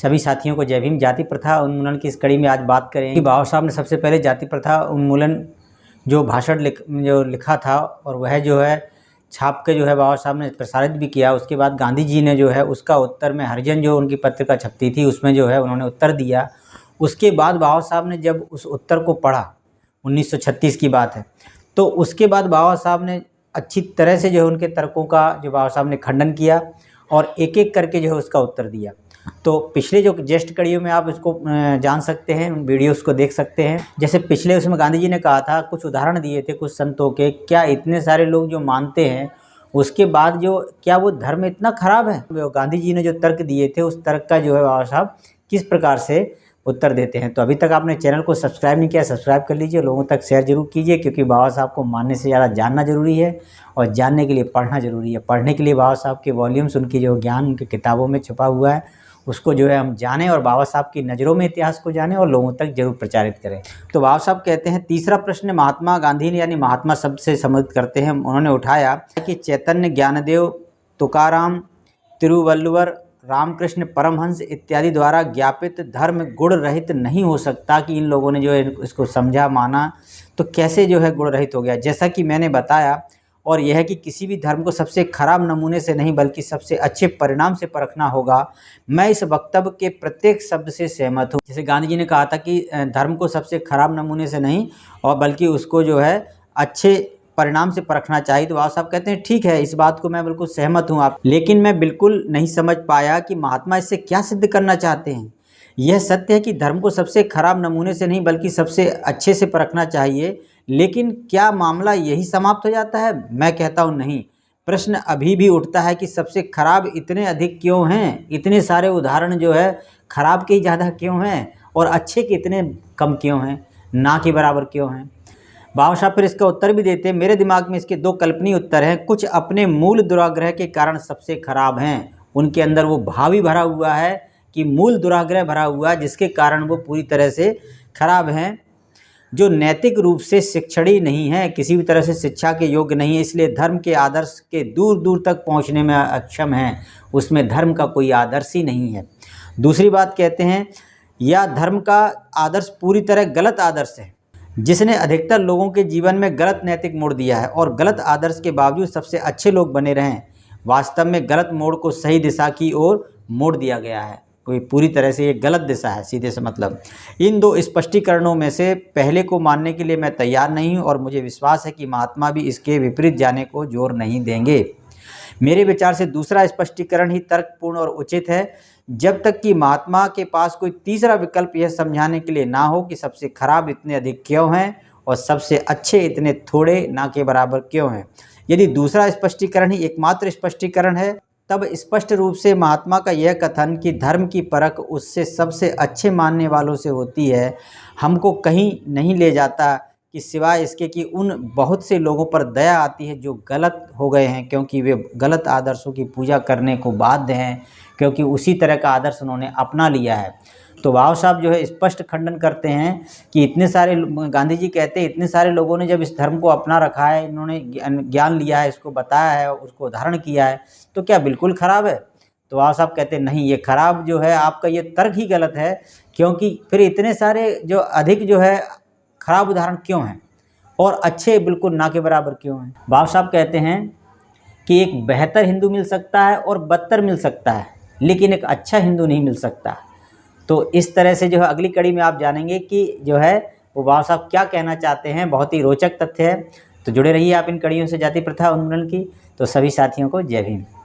सभी साथियों को जय भीम। जाति प्रथा उन्मूलन की इस कड़ी में आज बात करें कि बाबा साहब ने सबसे पहले जाति प्रथा उन्मूलन जो भाषण लिखा था और वह जो है छाप के जो है बाबा साहब ने प्रसारित भी किया। उसके बाद गांधी जी ने जो है उसका उत्तर में हरिजन जो उनकी पत्रिका छपती थी उसमें जो है उन्होंने उत्तर दिया। उसके बाद बाबा साहब ने जब उस उत्तर को पढ़ा, 1936 की बात है, तो उसके बाद बाबा साहब ने अच्छी तरह से जो है उनके तर्कों का जो बाबा साहब ने खंडन किया और एक एक करके जो है उसका उत्तर दिया। तो पिछले जो जस्ट कड़ियों में आप इसको जान सकते हैं, उन वीडियोस को देख सकते हैं। जैसे पिछले उसमें गांधी जी ने कहा था, कुछ उदाहरण दिए थे कुछ संतों के, क्या इतने सारे लोग जो मानते हैं उसके बाद जो क्या वो धर्म इतना खराब है। गांधी जी ने जो तर्क दिए थे उस तर्क का जो है बाबा साहब किस प्रकार से उत्तर देते हैं। तो अभी तक आपने चैनल को सब्सक्राइब नहीं किया, सब्सक्राइब कर लीजिए, लोगों तक शेयर जरूर कीजिए, क्योंकि बाबा साहब को मानने से ज़्यादा जानना जरूरी है और जानने के लिए पढ़ना जरूरी है। पढ़ने के लिए बाबा साहब के वॉल्यूम्स, उनकी जो ज्ञान उनकी किताबों में छुपा हुआ है, उसको जो है हम जानें और बाबा साहब की नज़रों में इतिहास को जानें और लोगों तक जरूर प्रचारित करें। तो बाबा साहब कहते हैं, तीसरा प्रश्न महात्मा गांधी ने, यानी महात्मा शब्द से संबोधित करते हैं, उन्होंने उठाया कि चैतन्य, ज्ञानदेव, तुकाराम, तिरुवल्लुवर, रामकृष्ण परमहंस इत्यादि द्वारा ज्ञापित धर्म गुण रहित नहीं हो सकता। कि इन लोगों ने जो है इसको समझा, माना, तो कैसे जो है गुण रहित हो गया। जैसा कि मैंने बताया, और यह है कि किसी भी धर्म को सबसे खराब नमूने से नहीं बल्कि सबसे अच्छे परिणाम से परखना होगा। मैं इस वक्तव्य के प्रत्येक शब्द से सहमत हूँ। जैसे गांधी जी ने कहा था कि धर्म को सबसे खराब नमूने से नहीं और बल्कि उसको जो है अच्छे परिणाम से परखना चाहिए। तो बाबा साहब कहते हैं ठीक है, इस बात को मैं बिल्कुल सहमत हूँ आप, लेकिन मैं बिल्कुल नहीं समझ पाया कि महात्मा इससे क्या सिद्ध करना चाहते हैं। यह सत्य है कि धर्म को सबसे खराब नमूने से नहीं बल्कि सबसे अच्छे से परखना चाहिए, लेकिन क्या मामला यही समाप्त हो जाता है? मैं कहता हूँ नहीं। प्रश्न अभी भी उठता है कि सबसे खराब इतने अधिक क्यों हैं? इतने सारे उदाहरण जो है खराब के ही ज़्यादा क्यों हैं और अच्छे के इतने कम क्यों हैं, ना के बराबर क्यों हैं? बाबा साहब फिर इसका उत्तर भी देते हैं, मेरे दिमाग में इसके दो कल्पनीय उत्तर हैं। कुछ अपने मूल दुराग्रह के कारण सबसे खराब हैं। उनके अंदर वो भाव ही भरा हुआ है कि मूल दुराग्रह भरा हुआ है, जिसके कारण वो पूरी तरह से खराब हैं। जो नैतिक रूप से शिक्षणीय नहीं है, किसी भी तरह से शिक्षा के योग्य नहीं है, इसलिए धर्म के आदर्श के दूर दूर तक पहुंचने में अक्षम हैं। उसमें धर्म का कोई आदर्श ही नहीं है। दूसरी बात कहते हैं, यह धर्म का आदर्श पूरी तरह गलत आदर्श है, जिसने अधिकतर लोगों के जीवन में गलत नैतिक मोड़ दिया है और गलत आदर्श के बावजूद सबसे अच्छे लोग बने रहें। वास्तव में गलत मोड़ को सही दिशा की ओर मोड़ दिया गया है। कोई पूरी तरह से ये गलत दिशा है, सीधे से मतलब। इन दो स्पष्टीकरणों में से पहले को मानने के लिए मैं तैयार नहीं हूँ और मुझे विश्वास है कि महात्मा भी इसके विपरीत जाने को जोर नहीं देंगे। मेरे विचार से दूसरा स्पष्टीकरण ही तर्कपूर्ण और उचित है, जब तक कि महात्मा के पास कोई तीसरा विकल्प यह समझाने के लिए ना हो कि सबसे खराब इतने अधिक क्यों हैं और सबसे अच्छे इतने थोड़े ना के बराबर क्यों हैं। यदि दूसरा स्पष्टीकरण ही एकमात्र स्पष्टीकरण है, तब स्पष्ट रूप से महात्मा का यह कथन कि धर्म की परख उससे सबसे अच्छे मानने वालों से होती है, हमको कहीं नहीं ले जाता कि सिवाय इसके कि उन बहुत से लोगों पर दया आती है जो गलत हो गए हैं, क्योंकि वे गलत आदर्शों की पूजा करने को बाध्य हैं, क्योंकि उसी तरह का आदर्श उन्होंने अपना लिया है। तो बाबा साहब जो है स्पष्ट खंडन करते हैं कि इतने सारे, गांधी जी कहते हैं, इतने सारे लोगों ने जब इस धर्म को अपना रखा है, इन्होंने ज्ञान लिया है, इसको बताया है, उसको धारण किया है, तो क्या बिल्कुल ख़राब है? तो बाबा साहब कहते हैं नहीं, ये खराब जो है आपका ये तर्क ही गलत है, क्योंकि फिर इतने सारे जो अधिक जो है खराब उदाहरण क्यों हैं और अच्छे बिल्कुल ना के बराबर क्यों हैं? बाबा साहब कहते हैं कि एक बेहतर हिंदू मिल सकता है और बदतर मिल सकता है, लेकिन एक अच्छा हिंदू नहीं मिल सकता। तो इस तरह से जो है अगली कड़ी में आप जानेंगे कि जो है वो बाबा साहब क्या कहना चाहते हैं। बहुत ही रोचक तथ्य है। तो जुड़े रहिए आप इन कड़ियों से जाति प्रथा उन्मूलन की। तो सभी साथियों को जय भीम।